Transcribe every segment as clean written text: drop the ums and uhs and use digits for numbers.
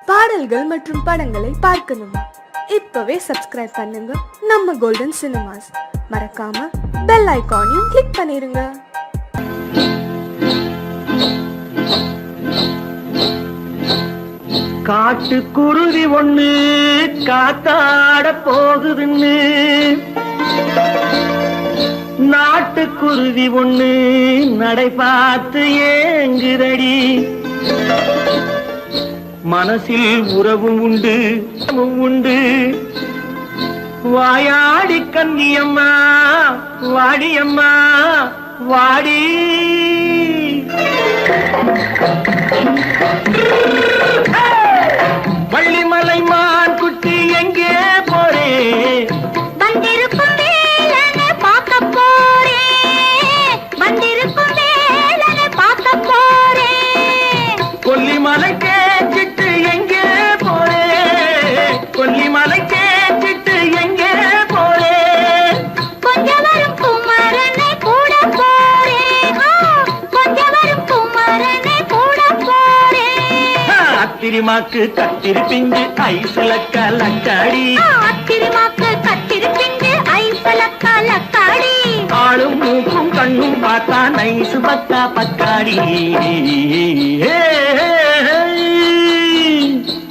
பாடல்கள் மற்றும் படங்களை பார்க்கணுமா? இப்பவே சப்ஸ்கிரைப் பண்ணுங்க நம்ம கோல்டன் சினிமாஸ். மறக்காம பெல் ஐகானையும் கிளிக் பண்ணிருங்க. காட்டு குருவி ஒண்ணு காத்தாட போகுதுன்னு, நாட்டுக்குருவி ஒண்ணு நடை பார்த்து ஏங்குதடி. மனசில் உறவும் உண்டு உண்டு. வாயாடி கன்னியம்மா வாடியம்மா வாடி. வள்ளிமலை மான் குட்டி எங்கே போறே? வந்திருக்கும் வேலனை பார்க்க போறேன், வந்திருக்கும் வேலனை பார்க்க போறேன். கொல்லிமலை கேச்சிட்டு எங்கே போறே? கொல்லிமலை கேச்சிட்டு எங்கே போறே? கொஞ்சம் வரும் குமரனை கூட போறேன், கொஞ்சம் வரும் குமரனை கூட போறேன். அத்திரிமாக்கு கத்திருப்பிஞ்சு ஐசுல கலக்காடி, அத்திரிமாக்கு கத்திருப்பிஞ்சு ஐசுல கலக்காடி. ஆளும் மூக்கும் கண்ணும் பார்த்தா நைசு பக்கா பக்காடி.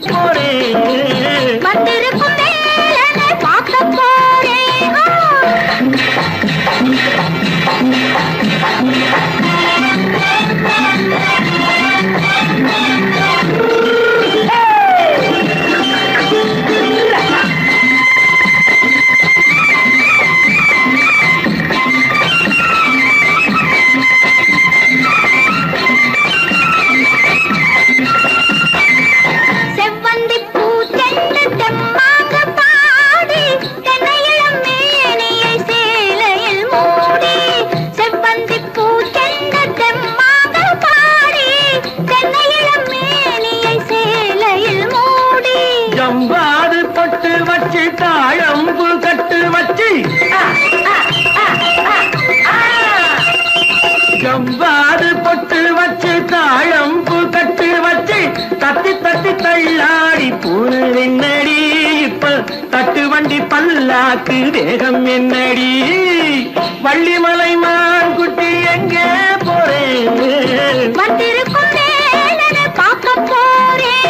போரே வந்திருக்கும் வேலனை பார்க்க போறேன். செவ்வந்தி பூச்செண்டு தெம்மாக பாடி, தென்னையிளம் மேனியை சேலையில் மூடி. செவ்வந்தி பூச்செண்டு தெம்மாக பாடி, தென்னையிளம் மேனியை சேலையில் மூடி. ஜம்பாது பொட்டு வச்சு தாழம்பு கட்டு வச்சு, ஜம்பாது பொட்டு வச்சு தாழம்பு கட்டு வச்சு, தத்தி தத்தி தள்ளாடி பூரு என்னடி. இப்ப தட்டு வண்டி பல்லாக்கு வேகம் என்னடி. வள்ளிமலை மான் குட்டி எங்கே போறேன்? வந்திருக்கும் வேலனை பார்க்க போறேன்.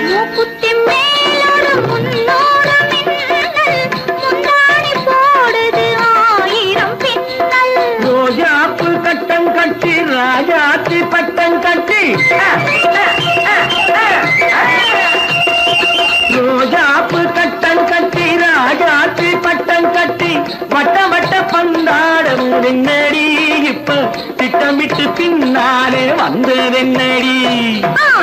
மூக்குத்தி மேலோடு முன்னோடு மின்னல், முந்தாணி போடுது ஆயிரம் பின்னல். ரோஜாப்பு கட்டம் கட்டி ராஜாத்தி பட்டம் கட்டி, ரோஜாப்பு கட்டம் கட்டி ராஜாத்தி பட்டம் கட்டி, வட்ட வட்ட பந்தாடம் வெண்ணடி. இப்ப திட்டமிட்டு பின்னாலே வந்ததென்னடி.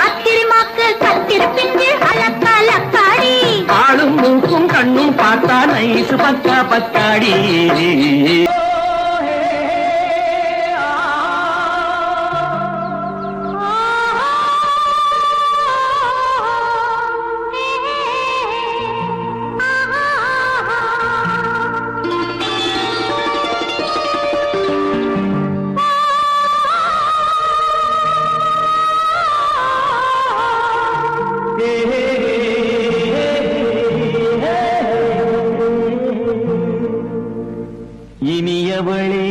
அத்திரிமாக்கு கத்திருப்பிஞ்சு அலக்கலக்காடி. ஆளும் மூக்கும் கண்ணும் பார்த்தா நைசு பக்கா பக்காடி. இனியவளே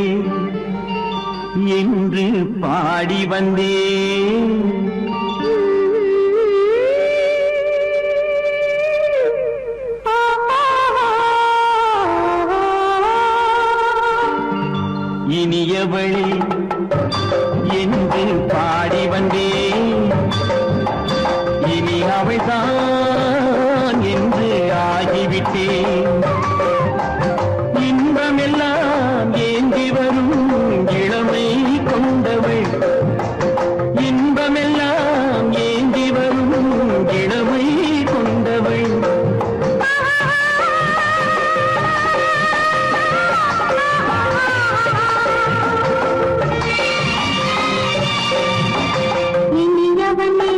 என்று பாடி வந்தேன், இனியவளே என்று பாடி வந்தேன். இனி அவள்தான் என்று ஆகிவிட்டேன். இன்பமெல்லாம் ஏந்தி வரும் இளமை கொண்டவள், இன்பமெல்லாம் ஏந்தி வரும் இளமை கொண்டவள். இனியவனே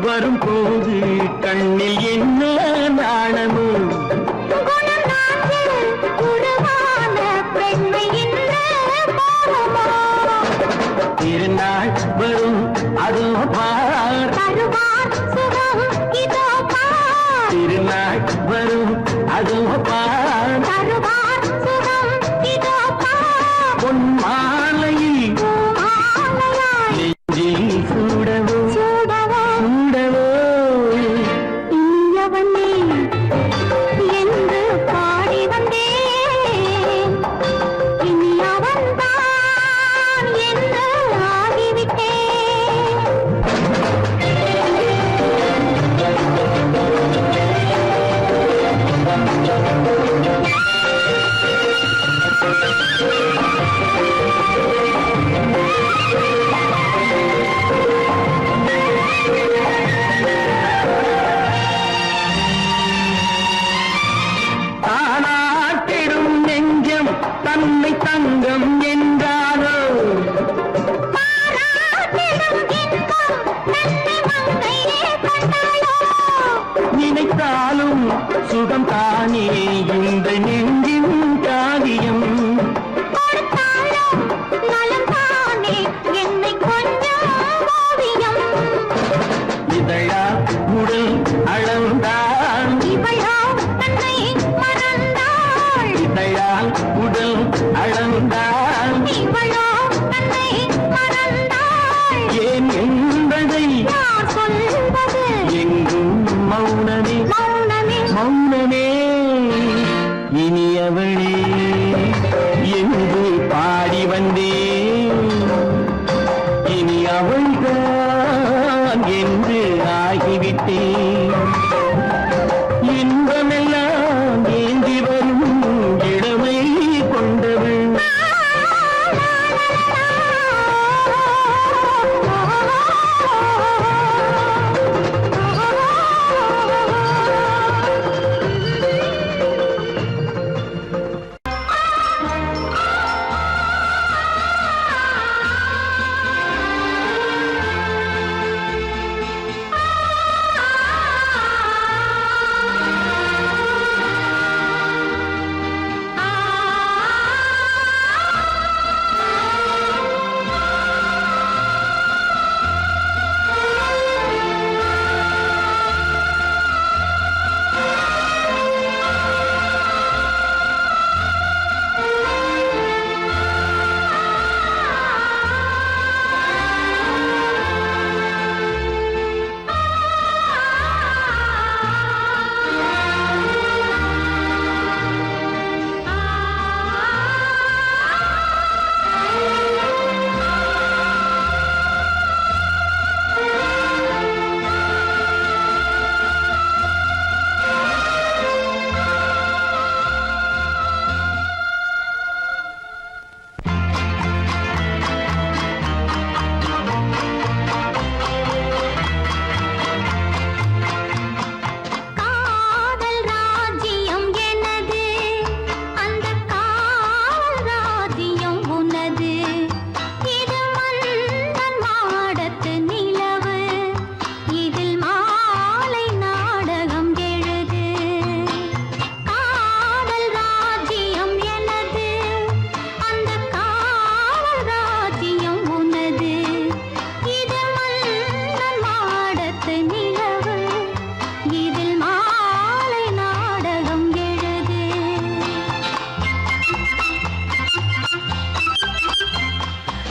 வரும்போது கண்ணில் என்ன நாணமோ திருநாள் வரும் அதோ பார் திருநாள் வரும் அதோ பார் பொன் மாலையில் நெஞ்சில் சூடவோ சூடவோ என்று பாடி வந்தேன் இனி அவன்தான் என்று ஆகிவிட்டேன் தானாட்டிடும் நெஞ்சம் தன்னை தங்கம் என்றாரோ நினைத்தாலும் சுகம் தானே இந்த நெஞ்சின் காரியம் இதழா உடல் அளந்தான் இதழால் உடல் அளந்தான் ஏன் என்பதை எங்கும் மௌனமே மௌனமே இனியவளே என்று பாடி வந்தேன் இனி அவள்தான் என்று ஆகிவிட்டேன் இன்பமெல்லாம் ஏந்தி வரும் இளமை கொண்டவள்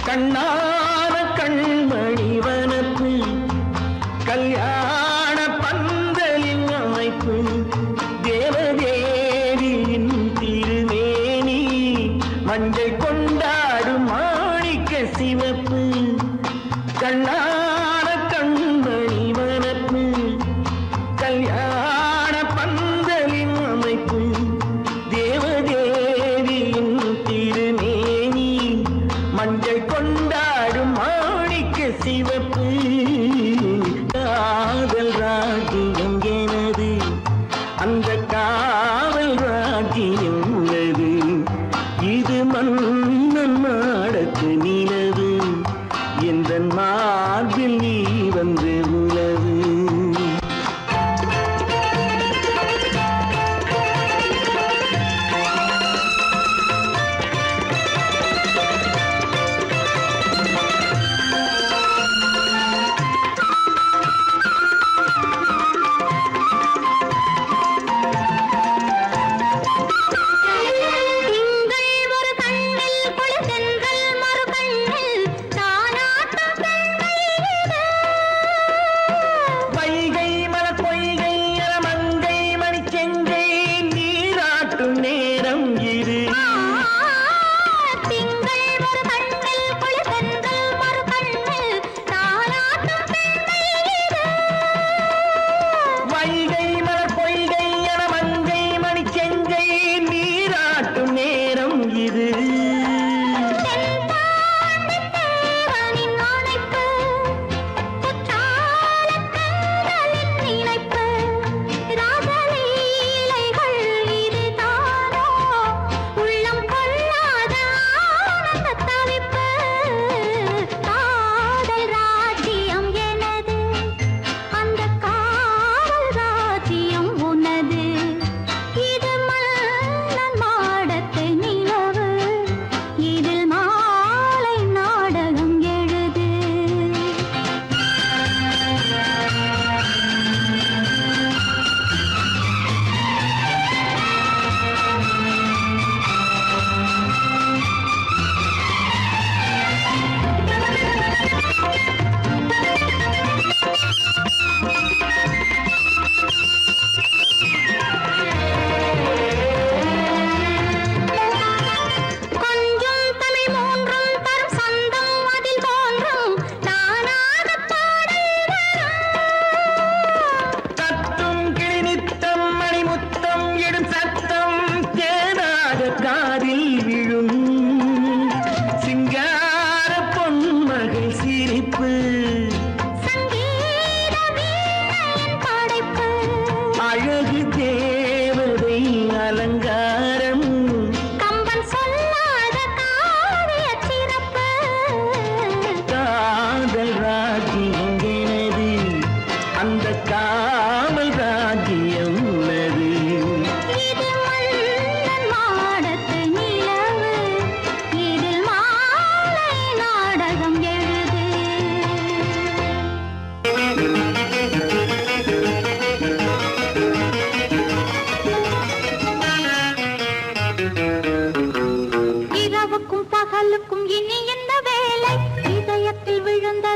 கண்ணான கண்மணி வனப்பு கல்யாண பந்தலின் அமைப்பு தேவதேவியின் திருமேனி மஞ்சள் கொண்டாடும் மாணிக்க சிவப்பு கண்ணான கண்மணி வனப்பு கல்யாண பந்தலின் அமைப்பு தேவதேவியின் திருமேனி மஞ்சள் கொண்டாடும் மாணிக்க சிவப்பு காதல் ராஜ்யம் எனது அந்த காவல் ராஜ்யம் உள்ளது இது மன்னன் மாடத்து நிலவு எந்த மான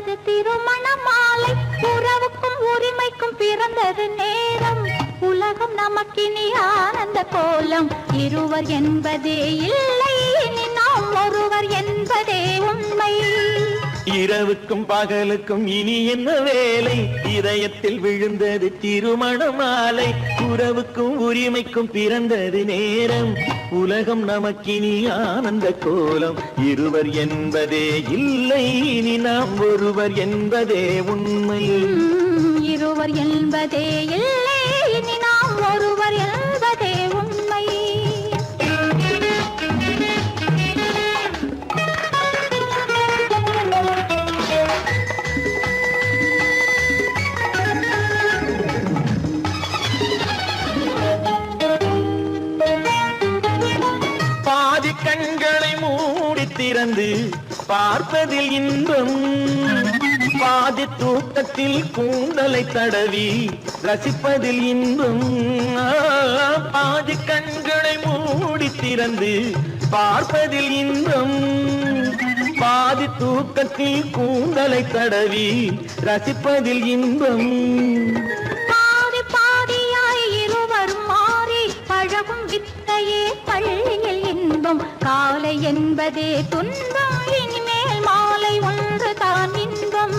விழுந்தது திருமண மாலை உறவுக்கும் உரிமைக்கும் பிறந்தது நேரம் உலகம் நமக்கினி ஆனந்த கோலம் இருவர் என்பதே இல்லை இனி நாம் ஒருவர் என்பதே உண்மை இரவுக்கும் பகலுக்கும் இனி என்ன வேலை இதயத்தில் விழுந்தது திருமண மாலை உறவுக்கும் உரிமைக்கும் பிறந்தது நேரம் உலகம் நமக்கினி ஆனந்த கோலம் இருவர் என்பதே இல்லை இனி நாம் ஒருவர் என்பதே உண்மை இருவர் என்பதே இல்லை இனி நாம் ஒருவர் என்பதே உண்மை பாதி கண்களை மூடி திறந்து பார்ப்பதில் இன்பம் பாதி தூக்கத்தில் கூந்தலை தடவி ரசிப்பதில் இன்பம் பாதி கண்களை மூடி திறந்து பார்ப்பதில் இன்பம் பாதி தூக்கத்தில் கூந்தலை தடவி ரசிப்பதில் இன்பம் பாதி பாதியாய் இருவரும் மாறி பழகும் வித்தையே பள்ளியில் இன்பம் காலை என்பதே துன்பம் இனிமேல் மாலை ஒன்று தான் இன்பம்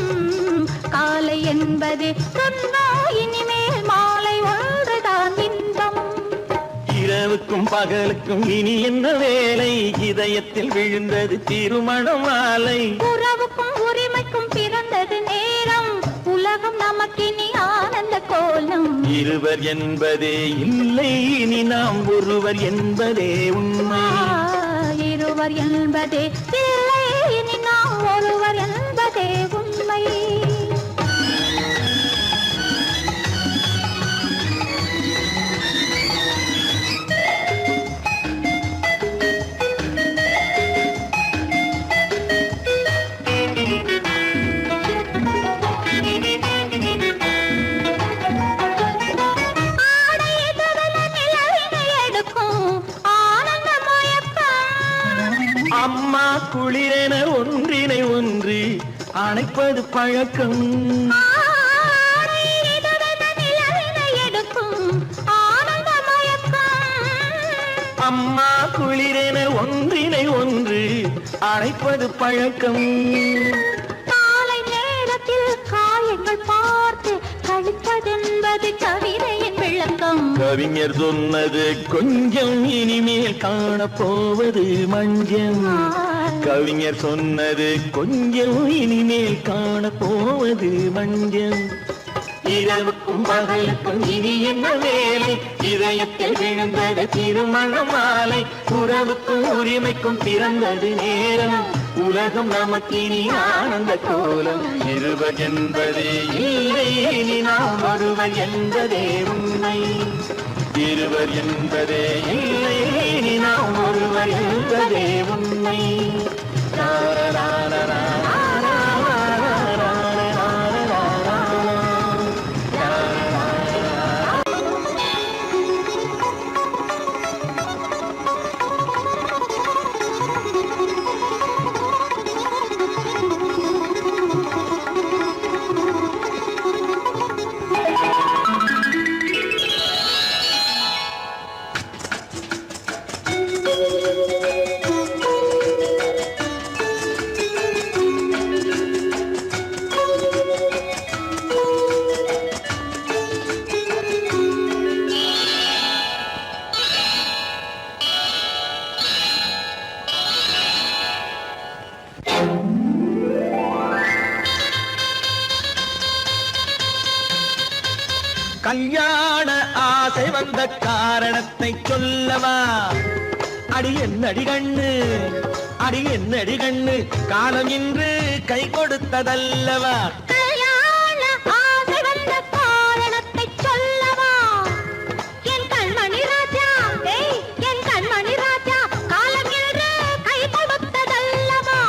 காலை என்பதே துன்பம் இனிமேல் மாலை ஒன்று தான் இன்பம் இரவுக்கும் பகலுக்கும் இனி என்ன வேலை இதயத்தில் விழுந்தது திருமண மாலை உறவுக்கும் உரிமைக்கும் பிறந்தது நேரம் உலகம் நமக்கினி ஆனந்த கோலம் இருவர் என்பதே இல்லை இனி நாம் ஒருவர் என்பதே உண்மை இருவர் என்பதே இல்லை இனி நாம் ஒருவர் என்பதே உண்மை அம்மா குளிரென ஒன்றினை ஒன்று அணைப்பது பழக்கம் அம்மா குளிரென ஒன்றினை ஒன்று அணைப்பது பழக்கம் காலை நேரத்தில் காயங்கள் பார்த்து கழிப்பதென்பது கவிதையின் விளக்கம் கவிஞர் சொன்னது கொஞ்சம் இனிமேல் காணப்போவது மஞ்சம் கவிஞர் சொன்னது கொஞ்சம் இனிமேல் காணப்போவது மஞ்சம் இரவுக்கும் பகலுக்கும் இனி என்ன வேலை இதயத்தில் விழுந்தது திருமண மாலை உறவுக்கும் உரிமைக்கும் பிறந்தது நேரம் உலகம் நமக்கினி ஆனந்த கோலம் இருவர் என்பதே இல்லை இனி நாம் ஒருவர் என்பதே உண்மை இருவர் என்பதே இல்லை இனி நாம் ஒருவர் என்பதே உண்மை கல்யாண ஆசை வந்த காரணத்தை சொல்லவா அடி என்னடி கண்ணு அடி என்னடி கண்ணு காலம் இன்று கை கொடுத்ததல்லவா கல்யாண ஆசை வந்த காரணத்தை சொல்லவா என் கண்மணி ராஜா என் கண்மணி ராஜா காலம் என்று கை கொடுத்ததல்லவா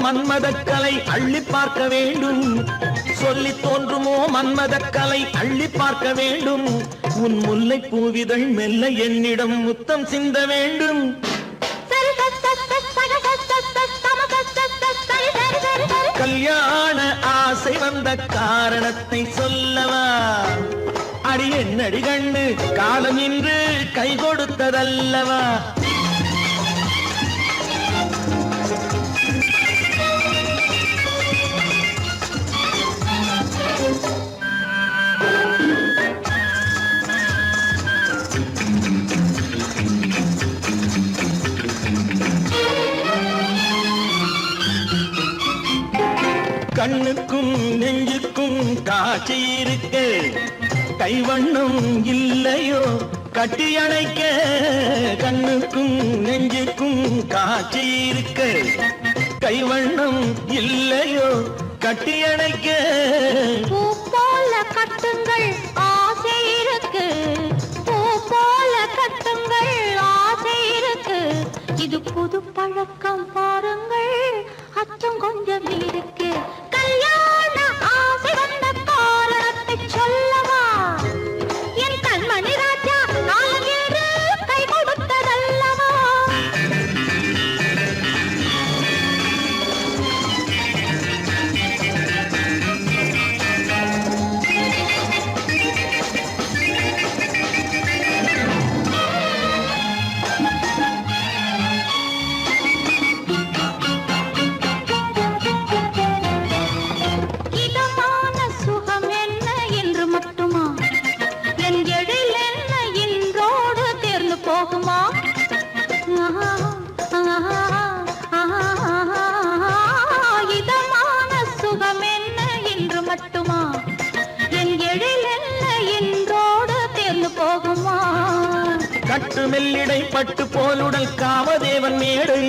மன்மதக்கலை அள்ளி பார்க்க வேண்டும். சொல்லி தோன்றுமோ மன்மதக்கலை அள்ளி பார்க்க வேண்டும். உன் முல்லை பூவிதழ் மெல்ல என்னிடம் முத்தம் சிந்த வேண்டும். கல்யாண ஆசை வந்த காரணத்தை சொல்லவா? அடி என்னடி கண்டு காலம் இன்று கை கொடுத்ததல்லவா? கண்ணுக்கும் நெஞ்சுக்கும் காட்சி இருக்க கைவண்ணம் இல்லையோ கட்டி அணைக்க. கண்ணுக்கும் நெஞ்சுக்கும் காட்சி இருக்க கைவண்ணம் இல்லையோ கட்டி அணைக்க. பூ போல கட்டுங்கள் ஆசை இருக்கு, பூ போல கட்டுங்கள் ஆசை இருக்கு. இது புது பழக்கம் பாருங்கள், அச்சம் கொஞ்சம் இருக்கு. கல்யாண ஆசை வந்த காரணத்தை சொல்லவா? என் கண்மணி ராஜா காலம் என்று கை கொடுத்ததல்லவா? இதமான சுகம் என்ன என்று மட்டுமா? என் எழில் என்ன இன்றோடு தேர்ந்து போகுமா? இதமான சுகம் என்ன என்று மட்டுமா? என் எழில் என்ன இன்றோடு தேர்ந்து போகுமா? கட்டு மெல்லிடை பட்டு போலுடல் காமதேவன் மேடை.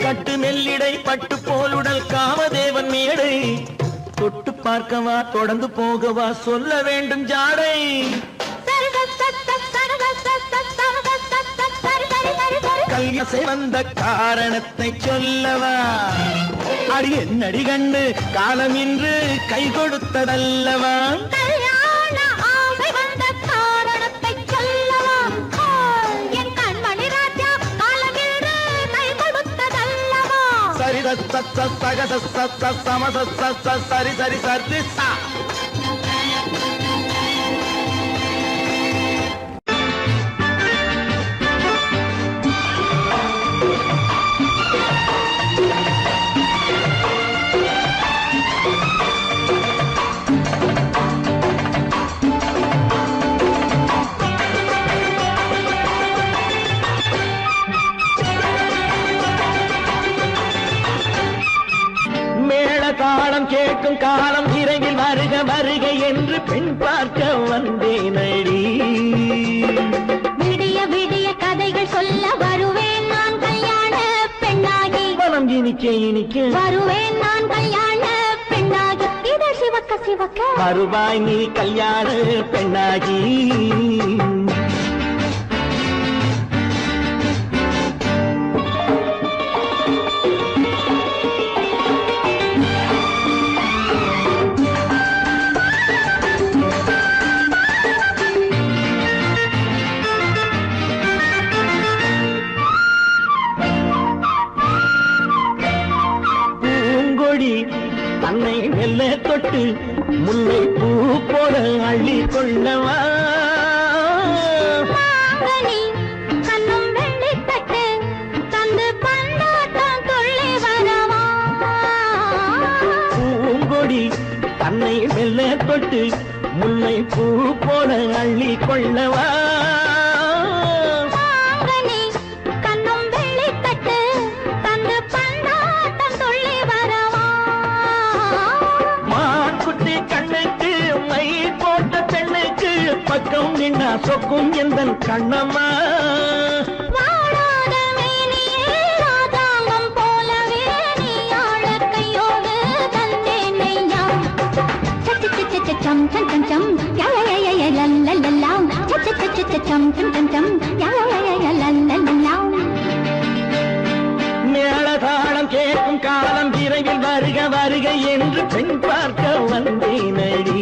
கட்டு மெல்லிடை பட்டு போலுடல் காமதேவன் மேடை. தொட்டு பார்க்கவா தொடர்ந்து போகவா சொல்ல வேண்டும் ஜாடை. கல்யாசை வந்த காரணத்தை சொல்லவா? அடி என்னடி கண்டு காலம் இன்று கை கொடுத்ததல்லவா? கல்யாண ஆசை வந்த காரணத்தை சொல்லவா? என் கண்மணி ராஜா காலம் என்று கை கொடுத்ததல்லவா? சரி சக சம சரி சரி சரி சா. தாளம் கேட்கும் காலம் இறையில் வருக வருக என்று பெண் பார்க்க வந்தேனடி. விடிய விடிய கதைகள் சொல்ல வருவேன் நான் கல்யாண பெண்ணாகி. மனம் இனிக்க இனிக்க வருவேன் நான் கல்யாண பெண்ணாகி. இதை சிவக்க சிவக்க வருவாய் நீ கல்யாண பெண்ணாகி. தன்னை மெல்ல தொட்டு முல்லை பூ போல அள்ளி கொள்ளவா? கண்ணும் வெள்ளி தட்டு தந்து பந்தாட்டம் துள்ளி வரவா? பூங்கொடி தன்னை மெல்ல தொட்டு முல்லை பூ போல அள்ளி கொள்ளவா? கண்ணும் வெள்ளி தட்டு தந்து பந்தாட்டம் துள்ளி வரவா? மான்குட்டி கண்ணுக்கு மை போட்ட பெண்ணுக்கு பக்கம் நின்னா சொக்கும் எந்தன் கண்ணம்மா. வாழாத மேனியே ராதாங்கம் போலவே நீ ஆழ கையோடு தந்தேன் ஐயா. சம் சம் சம் சம் யா யா யா யா லல்லல்லா. சம் சம் சம் யா யா யா லல்லல்லா. மேளதாளம் கேட்கும் காலம் வருக என்று பெண் பார்க்க வந்தேனடி.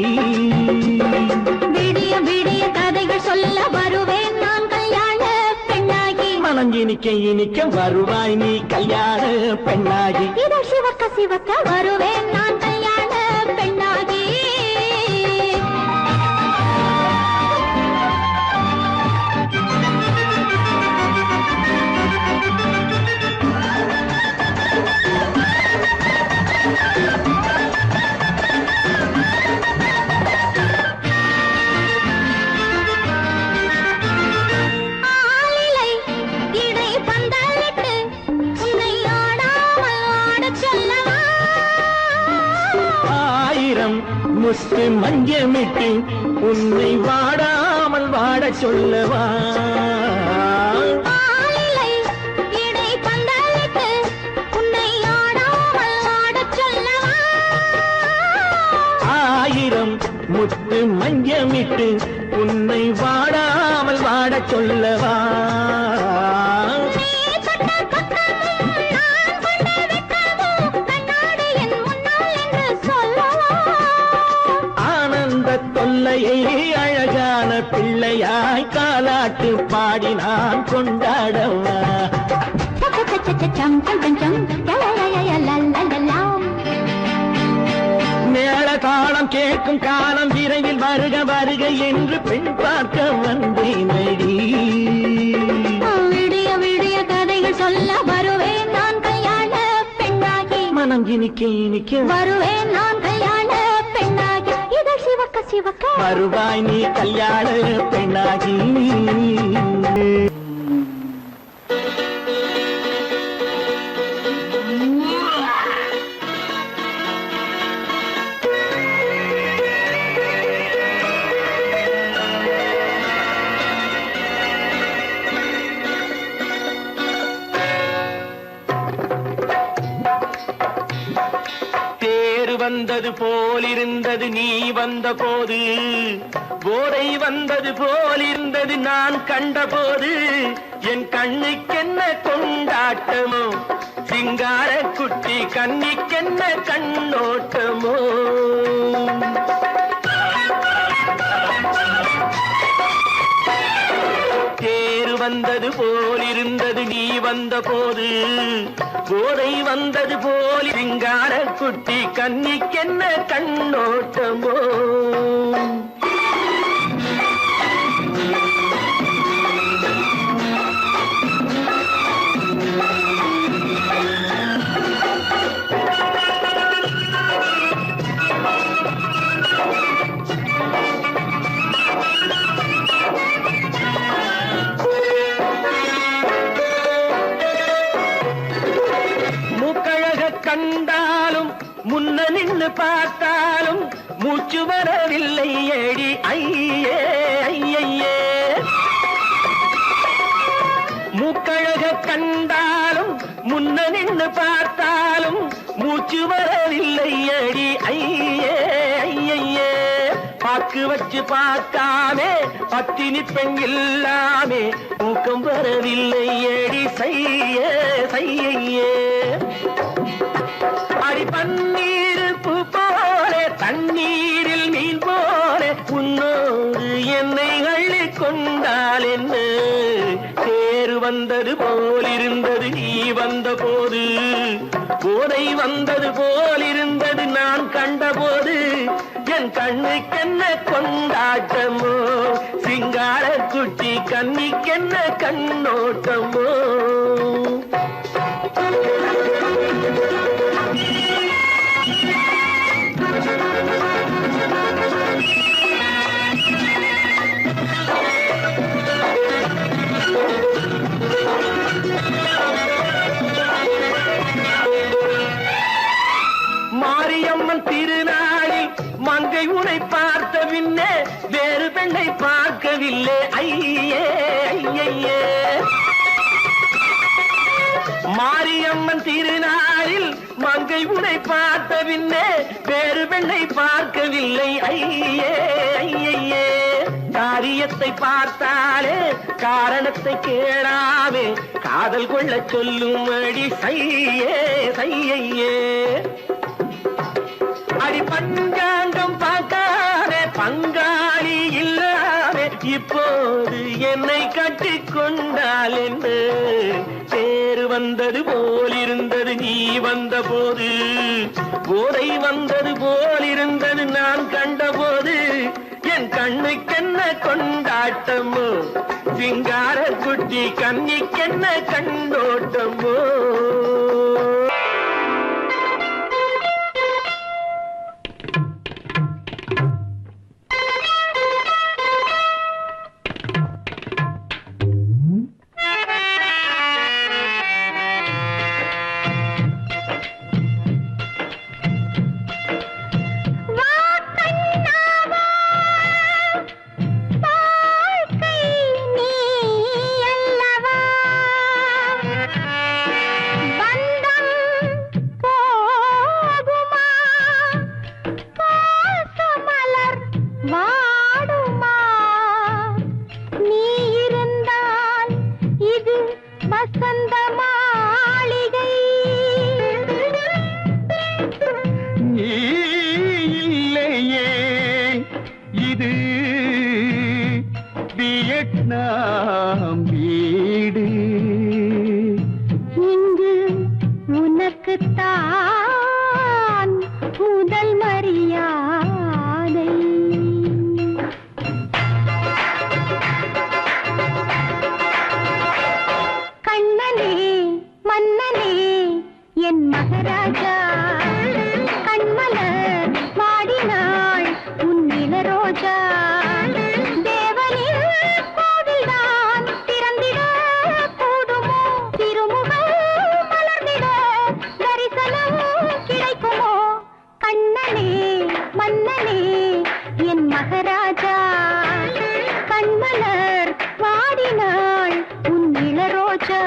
விடிய விடிய கதைகள் சொல்ல வருவேன் நான் கல்யாண பெண்ணாகி. மனம் இனிக்க இனிக்க வருவாய் நீ கல்யாண பெண்ணாகி. இதழ் சிவக்க சிவக்க வருவேன் நான் கல்யாண பெண்ணாகி. ஆலிலை இடை பந்தலிட்டு உன்னை ஆடாமல் ஆடச் சொல்லவா? ஆயிரம் முஸ்து மஞ்சமிட்டு உன்னை வாடாமல் வாடச் சொல்லவா? ஆலிலை இடை பந்தலிட்டு உன்னை ஆடாமல் ஆடச் சொல்லவா? ஆயிரம் முத்து மஞ்சமிட்டு உன்னை வாடாமல் வாடச் சொல்லவா? நீ தொட்ட பக்கமும் நான் கொண்ட வெட்கமும் கண்ணாடி என் முன்னால் என்று சொல்லவா? ஆனந்த தொல்லையை அழகான பிள்ளையாய் காலாட்டு பாடி நான் கொண்டாடவா? சம் சம் சம் சம் லலலலலலலலலாம். மேள தாளம் கேட்கும் காலம் விரைவில் வருக வருக என்று பெண் பார்க்க வந்தேனடி. விடிய விடிய கதைகள் சொல்ல வருவேன் நான் கல்யாண பெண்ணாகி. மனம் இனிக்க இனிக்க வருவேன் நான் கல்யாண பெண்ணாகி. இதழ் சிவக்க சிவக்க வருவாய் நீ கல்யாண பெண்ணாகி. தேர் வந்தது போலிருந்தது நீ வந்த போது, போதை வந்தது போலிருந்தது நான் கண்டபோது, என் கண்ணுக்கென்ன கொண்டாட்டமோ, சிங்கார குட்டி கண்ணிக்கென்ன கண்ணோட்டமோ. தேர் வந்தது போலிருந்தது நீ வந்த போது, போதை வந்தது போல் சிங்கார குட்டி கண்ணிக்கென்ன கண்ணோட்டமோ. கண்டாலும் முன்ன நின்னு பார்த்தாலும் மூச்சு வரவில்லை ஏடி ஐயே ஐயே. மூக்கழக கண்டாலும் முன்ன நின்னு பார்த்தாலும் மூச்சு வரவில்லை ஏடி ஐயே ஐயே. பாக்கு வச்சு பார்க்காமே பத்தினி பெண் இல்லாமே ஊக்கம் வரவில்லை ஏடி செய்ய செய்யே. அடி பன்னீர் பூ போல தண்ணீரில் மீன் போல உன்னோடு என்னை அள்ளி கொண்டால் என்ன. தேர் வந்தது போலிருந்தது நீ வந்த போது, போதை வந்தது போலிருந்தது நான் கண்டபோது, என் கண்ணுக்கென்ன கொண்டாட்டமோ, சிங்கார குட்டி கண்ணிக்கென்ன கண்ணோட்டமோ. மாரியம்மன் திருநாளில் மங்கை உனை பார்த்த பின்னே வேறு பெண்ணை பார்க்கவில்லை ஐயே ஐயே. மாரியம்மன் திருநாளில் மங்கை உனை பார்த்த பின்னே வேறு பெண்ணை பார்க்கவில்லை ஐயே ஐயே. காரியத்தை பார்த்தாலே காரணத்தை கேளாமே காதல் கொள்ள சொல்லும்படி செய்யே செய்யே. பஞ்சாங்கம் பார்த்தாரே பங்காளி இல்லாதே இப்போது என்னை கட்டி கொண்டால் என்று தேர் வந்தது போலிருந்தது நீ வந்த போது போதை வந்தது போலிருந்தது நான் கண்டபோது என் கண்ணுக்கென்ன கொண்டாட்டமோ சிங்கார குட்டி கண்ணிக்கென்ன கண்டோட்டமோ வியட்நாம் வீடு இங்கு உனக்குத்தான் முதல் மரியாதை கண்ணனே மன்னனே என் மகாராஜா கண்மலர் வாடினாள் உன் இளரோஜா மகாராஜா கண்மலர் வாடினாள் உன் இளரோஜா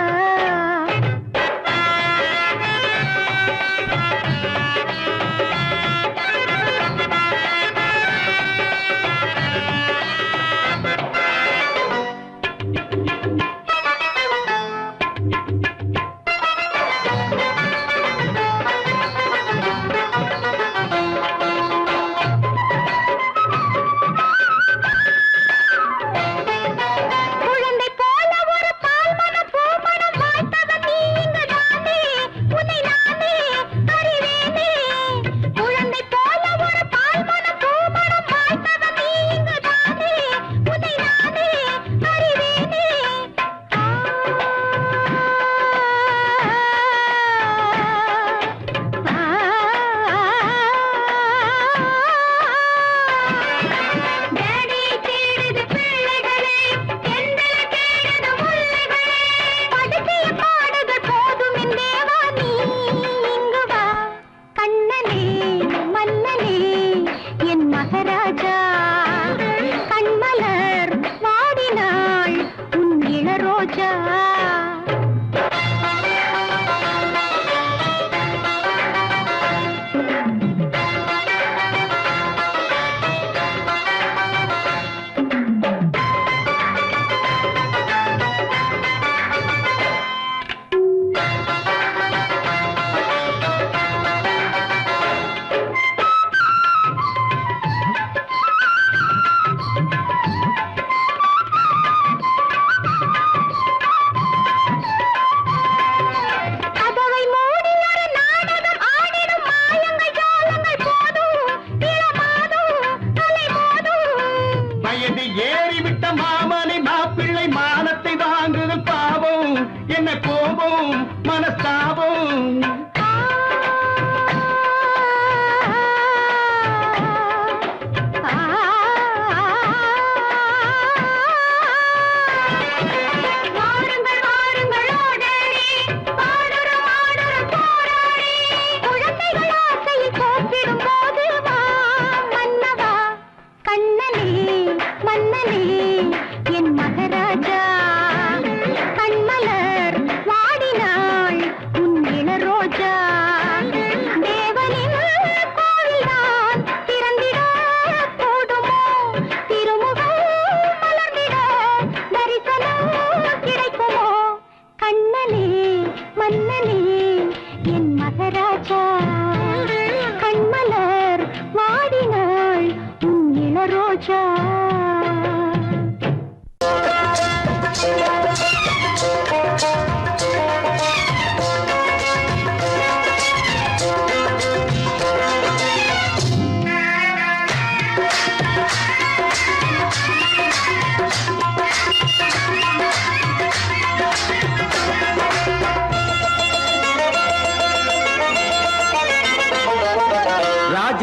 மகாராஜா கண்மலர் வாடினாள் உன் இளரோஜா ஏறிவிட்ட மாமனை மாப்பிள்ளை மானத்தை வாங்குதல் பாவம் என்ன கோபம் மனஸ்தாபம் என் மகாராஜா கண்மலர் வாடினாள் உன்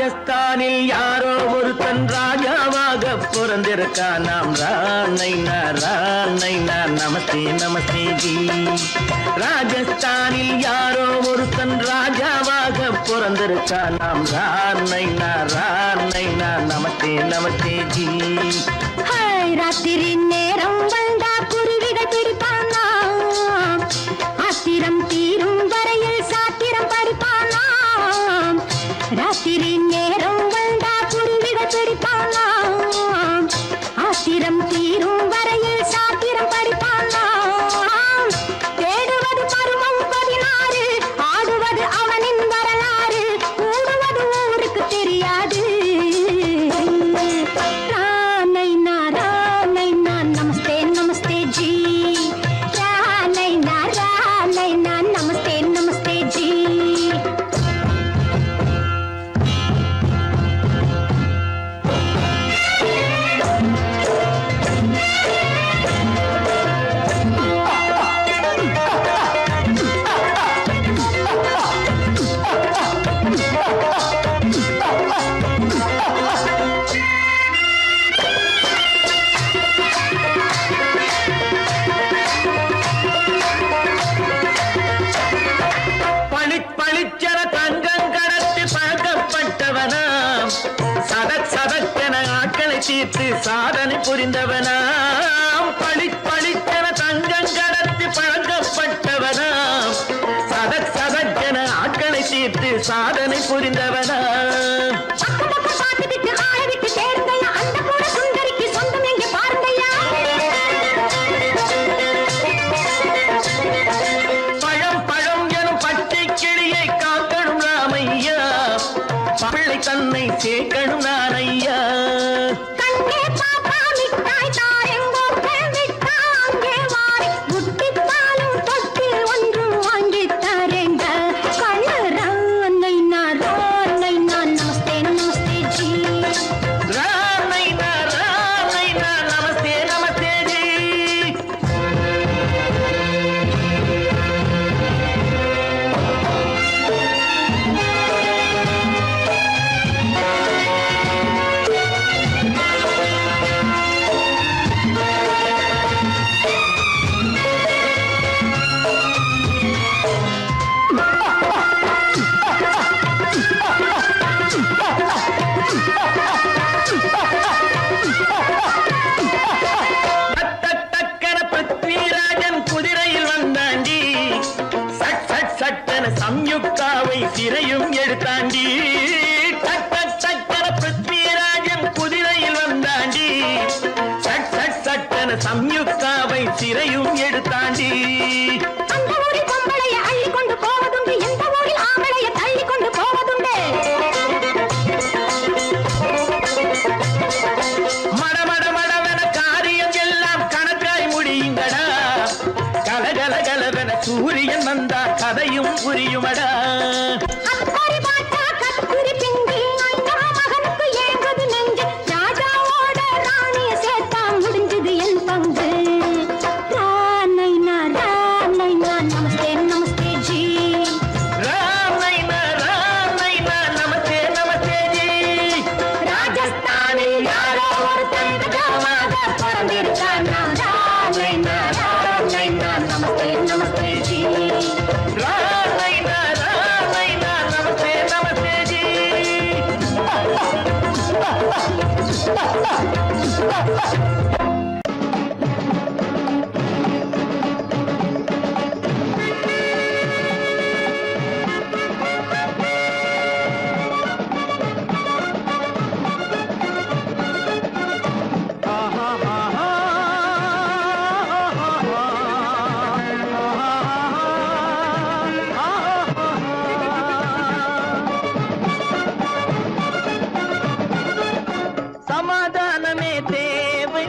ராஜஸ்தானில் யாரோ ஒருத்தன் ராஜாவாக பிறந்திருக்கான். நாம் ராணைனா ராணைனா நமஸ்தே நமஸ்தே ஜி. ராஜஸ்தானில் யாரோ ஒருத்தன் ராஜாவாக பிறந்திருக்கான். நாம் ராணைனா ராணைனா நமஸ்தே நமஸ்தே ஜி. ராத்திரி நேரம் வந்தா குருவிகள் பிடிப்பானா, ஆத்திரம் தீரும் வரையில் சாத்திரம் படிப்பானா. ராத்திரி நேரம் வந்தா குருவிகள் பிடிப்பானா, ஆத்திரம் தீரும் வரையில் சாத்திரம் படிப்பானா. தேடுவது பருவம் 16, ஆடுவது அவனின் வரலாறு, கூடுவது ஊருக்கு தெரியாது. நமஸ்தே நமஸ்தே ஜி. நமஸ்தே நமஸ்தே ஜி. பளிச்சென தங்கம் கடத்தி பழக்கப்பட்டவனாம். சதக்கென ஆட்களை தீர்த்து சாதனை புரிந்தவனாம். பளிச்சென தங்கம் கடத்தி பழக்கப்பட்டவனாம். சதக்கென ஆட்களை தீர்த்து சாதனை புரிந்தவனாம். தன்னை சேர்க்கணும் நான் ஐயா. கண்ணே பாப்பா மிட்டாய் தாரெங்கோ கேள்விட்டா அங்கே வாரி புட்டித்தாலும் தொட்டி ஒன்று வாங்கி தரேங்க. கண்ணு ராணைனா நமஸ்தே நமஸ்தே ஜி. ராணைனா நமஸ்தே நமஸ்தே ஜி. சம்யுக்தாவை சிறையும் எடுத்தாண்டி. பிருத்விராஜன் குதிரையில் வந்தாண்டி. சட்டன சம்யுக்தாவை சிறையும் எடுத்தாண்டி. அந்த ஊரில் பொம்பளைய அள்ளி கொண்டு போவதுண்டு, எந்த ஊரில் ஆம்பளைய தள்ளி கொண்டு போவதுண்டு. மடமடவென காரியம் எல்லாம் கணக்காய் முடியுங்கடா. கலகலகலவென சூரியன் வந்தா கதையும் புரியுமடா. அக்கறை பாட்டா கத்துரி பிங்கி ஐயா மகனுக்கு ஏங்குது நெஞ்சு. ராஜாவோட ராணிய சேர்த்தா முடிஞ்சது என் பங்கு. ராணைனா நமஸ்தே நமஸ்தே ஜி. ராணைனா நமஸ்தே நமஸ்தே ஜி. ராஜஸ்தானில் யாரோ ஒருத்தன் ராஜாவாக பிறந்திருக்கானா. ராணைனா நமஸ்தே நமஸ்தே ஜி. ராணைனா நமஸ்தே நமஸ்தே ஜி. சமாதானமே தேவை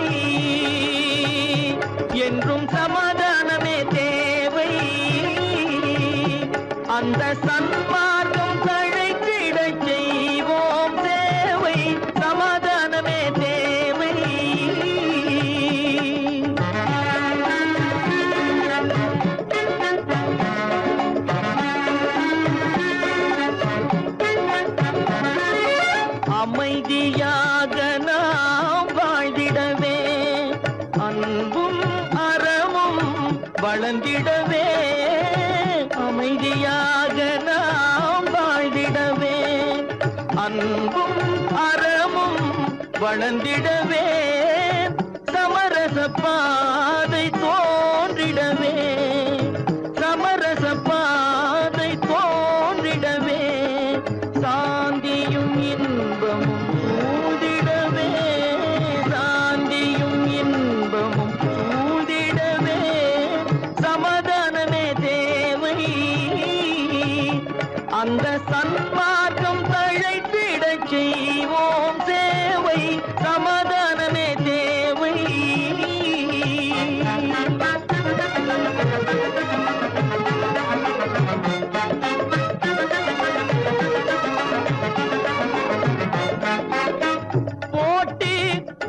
என்றும் சமாதானமே தேவை. அந்த சன்மார்க்கம் தழைத்திடச் செய்வோம் தேவை. சமாதானமே தேவை. அமைதியாக நாம் வாழ்ந்திடவே அன்பும் அறமும் வளர்ந்திடவே அமைதியாக நாம் வாழ்ந்திடவே அன்பும் அறமும் வளர்ந்திடவே சமரச பாதை தோன்றிடவே சமரச பாதை தோன்றிடவே சாந்தியும் இன்பமும் சூழ்ந்திடவே சாந்தியும் இன்பமும் சூழ்ந்திடவே சமாதானமே தேவை அந்த சன்மார்க்கம் தழைத்திடச் செய்வோம் சேவை சமாதானமே தேவை போட்டி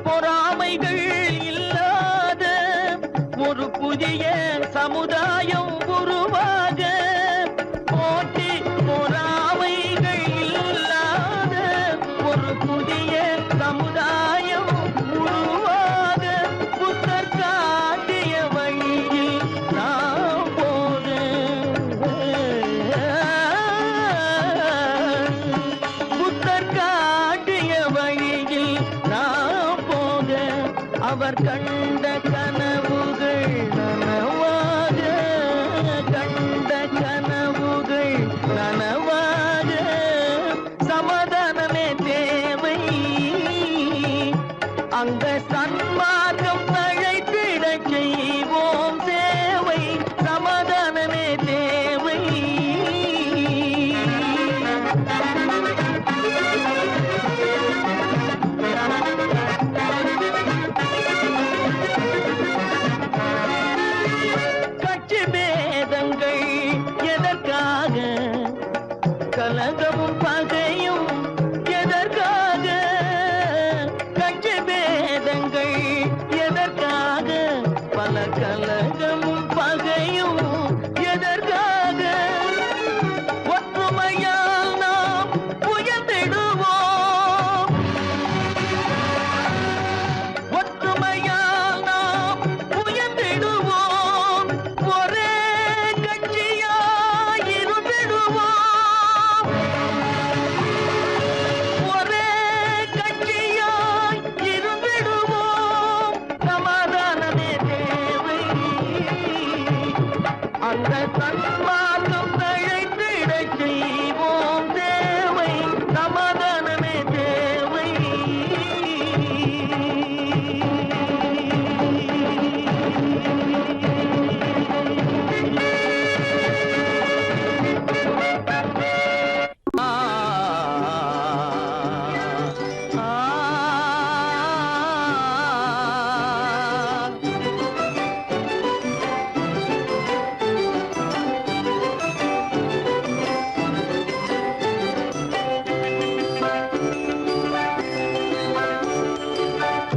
பொறாமைகள் இல்லாத ஒரு புதிய சமுதாயம் உருவாக போட்டி பொறாமைகள் இல்லாத ஒரு புதிய சமுதாயம் உருவாக புத்தர் காட்டிய வழியில் நாம் போக புத்தர் காட்டிய வழியில் நாம் போக அவர் கண்ட கனவுகள் நனவாக கண்ட கனவுகள் நனவாக சமாதானமே தேவை அங்க சன்மார்க்கம் தழைத்திடச் செய்வோம் சேவை சமாதானமே தேவை கட்சி பேதங்கள் எதற்காக கலகமும் பகையும் எதற்காக கட்சி பேதங்கள் எதற்காக பல கலகமும் பகையும் எதற்காக ஒற்றுமையால் நாம் உயர்ந்திடுவோம் ஒற்றுமையால் நாம் உயர்ந்திடுவோம் ஒரே கட்சியாய் இருந்திடுவோம் ஒரே கட்சியாய் இருந்திடுவோம் சமாதானமே தேவை அந்த சன்மார்க்கம் தழைத்திடச் செய்வோம் தேவை சமாதானமே தேவை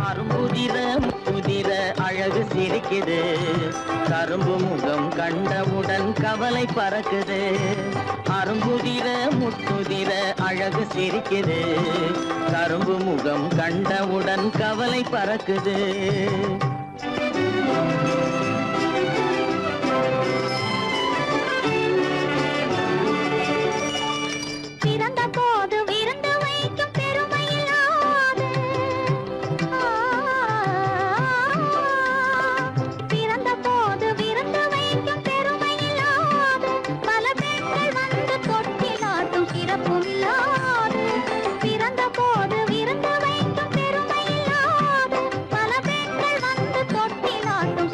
அரும்புதிர முதிர அழகு சிரிக்குது கரும்பு முகம் கண்டவுடன் கவலை பறக்குது அரும்புதிர முத்துதிர அழகு சிரிக்குது கரும்பு முகம் கண்டவுடன் கவலை பறக்குது பிறந்த போது விருந்து வைக்கும் பெருமையில்லாது பிறந்த போது விருந்து வைக்கும் பெருமையில்லாது பல பெண்கள் வந்து தொட்டிலாட்டும் சிறப்பும் இல்லாது பிறந்த போது விருந்து வைக்கும் பெருமையில்லாது பல பெண்கள் வந்து தொட்டிலாட்டும்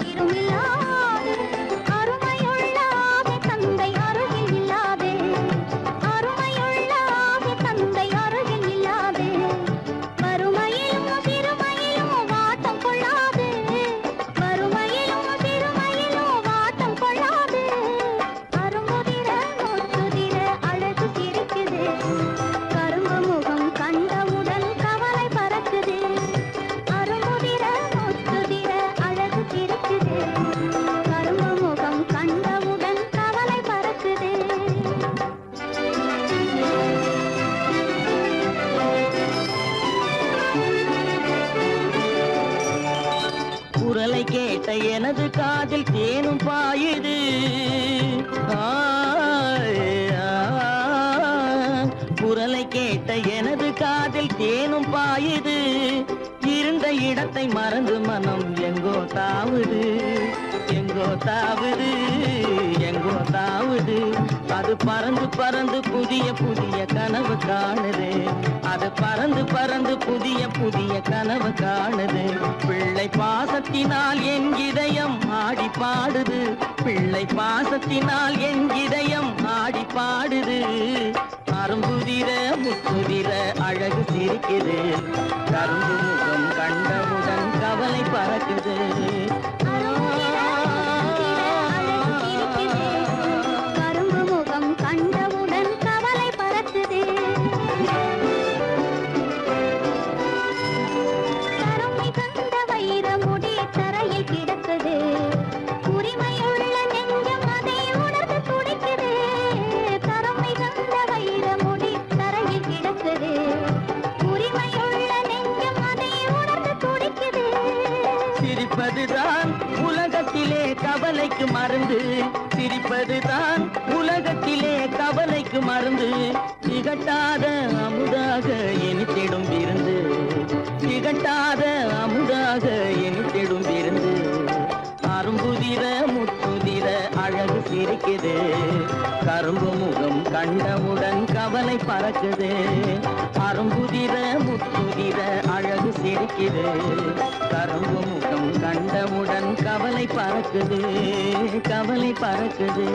கேட்ட எனது காதில் தேனும் பாயுது. குரலை கேட்ட எனது காதில் தேனும் பாயுது. இருந்த இடத்தை மறந்து மனம் எங்கோ தாவுது, எங்கோ தாவுது, எங்கோ தாவுது. அது பறந்து பறந்து புதிய புதிய கனவு காணுது. அது பறந்து பறந்து புதிய புதிய கனவு காணுது. பிள்ளை பாசத்தினால் என் இதயம் ஆடி பாடுது. பிள்ளை பாசத்தினால் என் இதயம் ஆடி பாடுது. அரும்புதிர முத்துதிர அழகு சிரிக்குது. கரும்பு முகம் கண்டவுடன் கவலை பறக்குது. கரும்பு முகம் கண்டவுடன் கவலை பறக்குது. கரம் மிகுந்த வைரமுடி தரையில் கிடக்குது. உரிமையுள்ள நெஞ்சம் அதை உணர்ந்து துடிக்குது. கரம் மிகுந்த வைரமுடி தரையில் கிடக்குது. உரிமையுள்ள நெஞ்சம் அதை உணர்ந்து துடிக்குது. சிரிப்பதுதான் உலகத்திலே கவலைக்கு மருந்து. சிரிப்பதுதான் உலகத்திலே கவலைக்கு மருந்து. திகட்டாத அமுதாக இனித்திடும் விருந்து. திகட்டாத அமுதாக இனித்திடும் விருந்து. அரும்புதிர முத்துதிர அழகு சிரிக்குது. கரும்பு முகம் கண்டவுடன் கவலை பறக்குது. அரும்புதிர முத்துதிர அழகு சிரிக்குது. கரும்பு முகம் கண்டவுடன் கவலை பறக்குது, கவலை பறக்குது.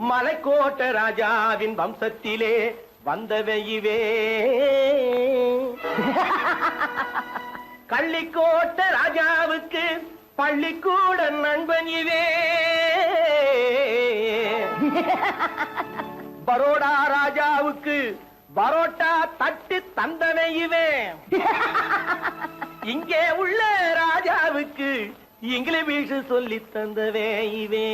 மலைக்கோட்ட ராஜாவின் வம்சத்திலே வந்தவையுவே. கள்ளிக்கோட்ட ராஜாவுக்கு பள்ளிக்கூட நண்பன் இவே. பரோடா ராஜாவுக்கு பரோட்டா தட்டு தந்தனை இவே. இங்கே உள்ள ராஜாவுக்கு இங்கிலீஷ் சொல்லி தந்தவே இவே.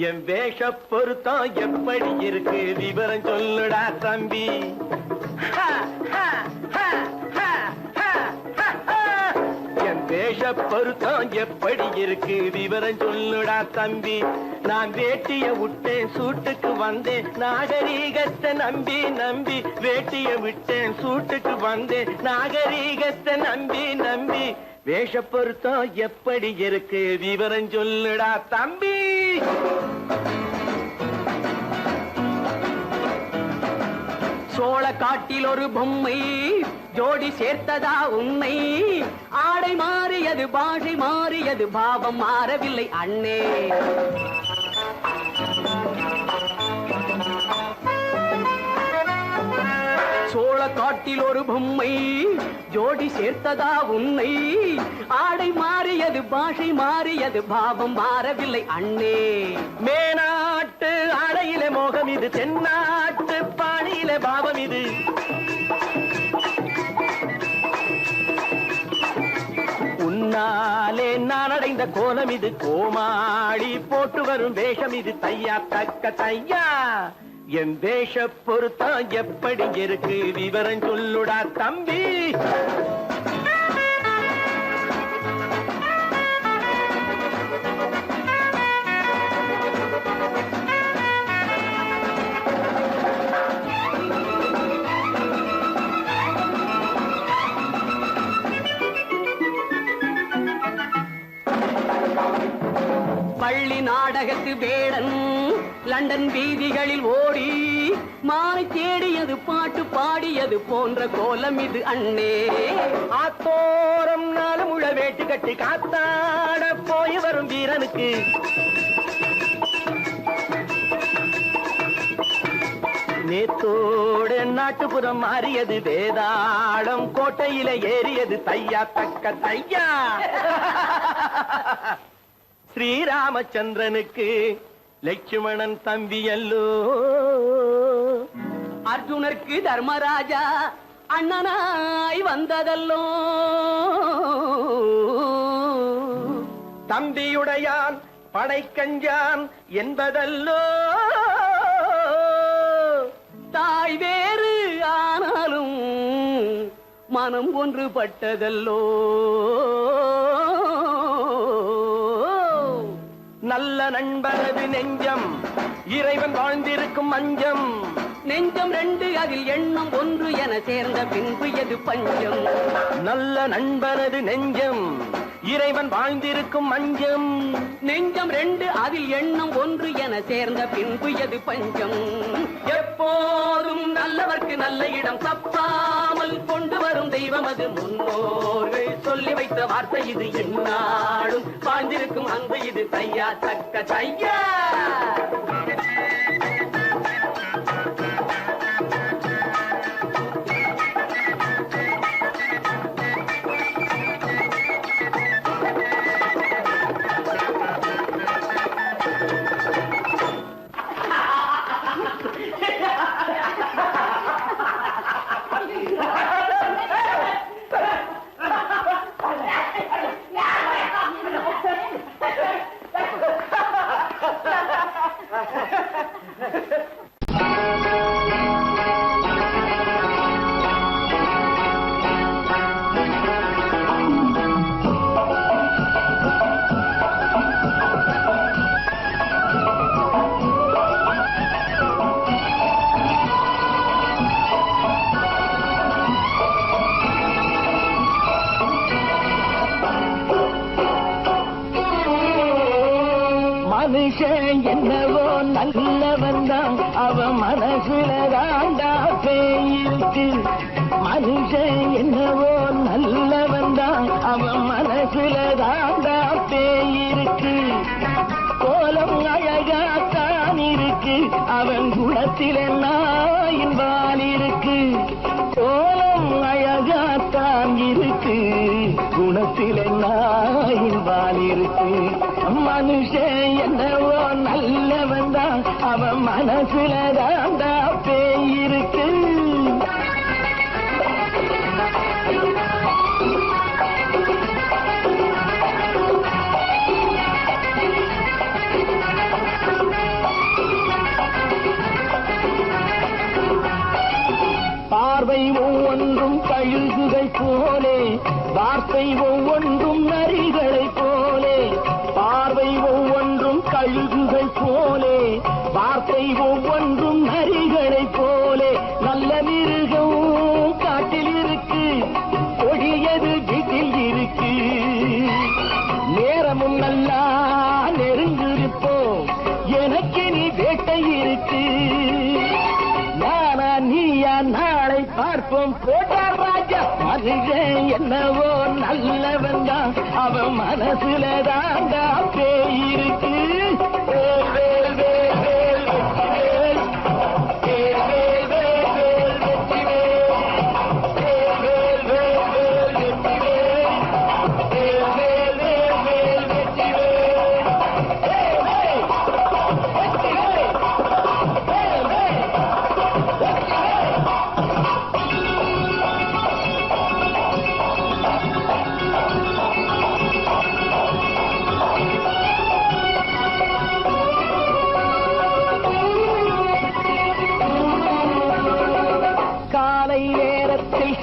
என் வேஷ பொருத்தம் எப்படி இருக்கு விவரம் சொல்லுடா தம்பி. என் வேஷ பொருத்தம் எப்படி இருக்கு விவரம் சொல்லுடா தம்பி. நான் வேட்டிய விட்டேன் சூட்டுக்கு வந்தேன் நாகரீகத்தை நம்பி நம்பி. வேட்டிய விட்டேன் சூட்டுக்கு வந்தேன் நாகரீகத்தை நம்பி நம்பி. வேஷ பொருத்தம் எப்படி இருக்கு விவரம் சொல்லுடா தம்பி. சோழ காட்டில் ஒரு பொம்மை ஜோடி சேர்த்ததா உண்மை. ஆடை மாறியது பாஷை மாறியது பாவம் மாறவில்லை அண்ணே. சோழ காட்டில் ஒரு பொம்மை ஜோடி சேர்த்ததா உண்மை. ஆடை மாறியது பாஷை மாறியது பாவம் மாறவில்லை அண்ணே. மேனாட்டு ஆடையிலே மோகம் இது, தென்னாட்டு பாணியிலே பாவம் இது. உன்னாலே நான் அடைந்த கோலம் இது. கோமாளி போட்டு வரும் வேஷம் இது. தையா தக்க தையா. என் வேஷ பொருத்தம் எப்படி இருக்கு விவரம் சொல்லுடா தம்பி. பள்ளி நாடகத்து வேடன் லண்டன் வீதிகளில் ஓடி மானை தேடியது பாட்டு பாடியது போன்ற கோலம் இது அண்ணே. ஆத்தோரம் நாலு முழ வேட்டு கட்டி காத்தாட போய் வரும் வீரனுக்கு நேத்தோடு நாட்டுப்புறம் மாறியது. வேதாளம் கோட்டையில ஏறியது. தையா தக்க தையா. ஸ்ரீராமச்சந்திரனுக்கு லட்சுமணன் தம்பி அல்லோ. அர்ஜுனருக்கு தர்மராஜா அண்ணனாய் வந்ததல்லோ. தம்பியுடையான் படைக்கஞ்சான் என்பதல்லோ. தாய் வேறு ஆனாலும் மனம் ஒன்றுபட்டதல்லோ. நல்ல நண்பரது நெஞ்சம் இறைவன் வாழ்ந்திருக்கும் மஞ்சம். நெஞ்சம் ரெண்டு அதில் எண்ணம் ஒன்று என சேர்ந்த பின்பு எது பஞ்சம். நல்ல நண்பரது நெஞ்சம் இறைவன் வாழ்ந்திருக்கும் மஞ்சம். நெஞ்சம் ரெண்டு அதில் எண்ணம் ஒன்று என சேர்ந்த பின்பு எது பஞ்சம். எப்போதும் நல்லவர்க்கு நல்ல இடம் தப்பாமல் கொண்டு வரும் தெய்வம் அது முன்னோர்கள் சொல்லி வைத்த வார்த்தை இது. என்னாலும் வாழ்ந்திருக்கும் அன்பு இது. தையா தக்க தையா. மனுஷன் என்னவோ நல்லவன் தான், அவன் மனசுல தாண்டா பேயிருக்கு. மனுஷன் என்னவோ நல்லவன் தான், அவன் மனசுல தாண்டா பேயிருக்கு. கோலம் அழகாத்தான் இருக்கு, அவன் குணத்தில நாயின் வால் இருக்கு. கோலம் அழகாத்தான் இருக்கு, குணத்தில நாயின் வால் இருக்கு. மனுஷன் என்னவோ நல்லவன் தான், அவன் மனசுல தாண்டா பேயிருக்கு. பார்வை ஒவ்வொன்றும் கழுகுகை போலே, வார்த்தை ஒவ்வொன்றும் நரிகளை போலே. பார்வை ஒவ்வொன்றும் கழுகுகை போலே, வார்த்தை ஒவ்வொன்றும் நரிகளை போலே. நல்ல மிருகம் காட்டில் இருக்கு, கொடியது வீட்டில் இருக்கு. நேரமும் நல்லா நெருங்கிருப்போம், எனக்கு நீ வேட்டை இருக்கு. நானா நீயா நாளை பார்ப்போம் போட்டார் ராஜா. மனுஷன் என்னவோ நல்லவன் தான், அவன் மனசுல தாண்டா பேயிருக்கு.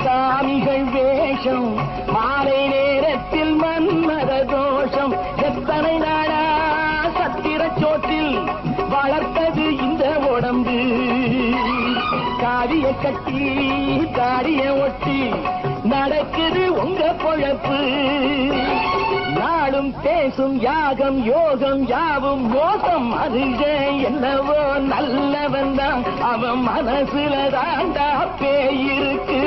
சாமிகள் வேஷம், மாலை நேரத்தில் மன்மத தோஷம். எத்தனை நாளா சத்திர சோற்றில் வளர்த்தது இந்த உடம்பு. காவிய கட்டி தாடிய ஒட்டி நடக்குது உங்க பொழப்பு. நாளும் பேசும் யாகம் யோகம் யாவும் மோசம். மனுஷன் என்னவோ நல்லவன் தான், அவன் மனசுல தாண்டா பேயிருக்கு.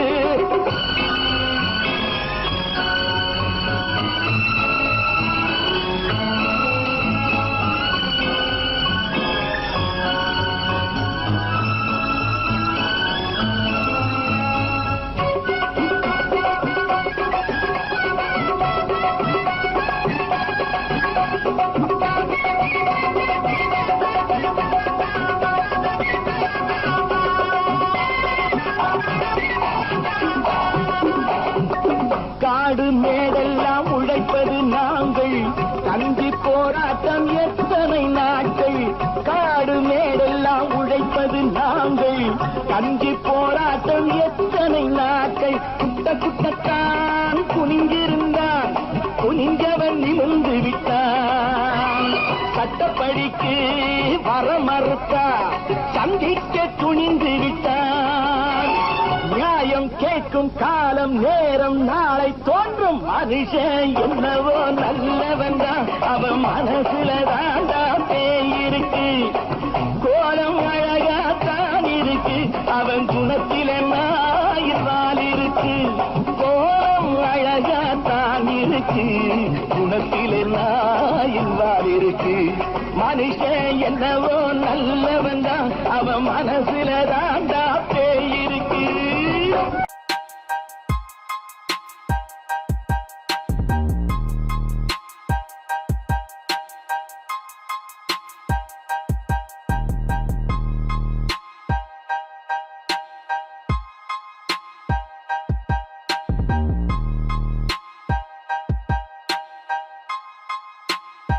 காடு மேடெல்லாம் உழைப்பது நாங்கள், தந்தி குனிஞ்சிருந்தான் குனிஞ்சவன் நிமிர்ந்து விட்டான் சட்டப்படிக்கு வர மறுத்தா சந்திக்க துணிந்து விட்டான் நியாயம் கேட்கும் காலம் நேரம் நாளை தோன்றும் மனுஷன் என்னவோ நல்லவன் தான் அவன் மனசுல தாண்டா பேய் இருக்கு கோலம் அழகாத்தான் இருக்கு அவன் குணத்தில நாயினால் இருக்கு கோலம் அழகாத்தான் இருக்கு குணத்தில நாயினால் இருக்கு மனுஷன் என்னவோ நல்லவன் தான் அவன் மனசுல தாண்டா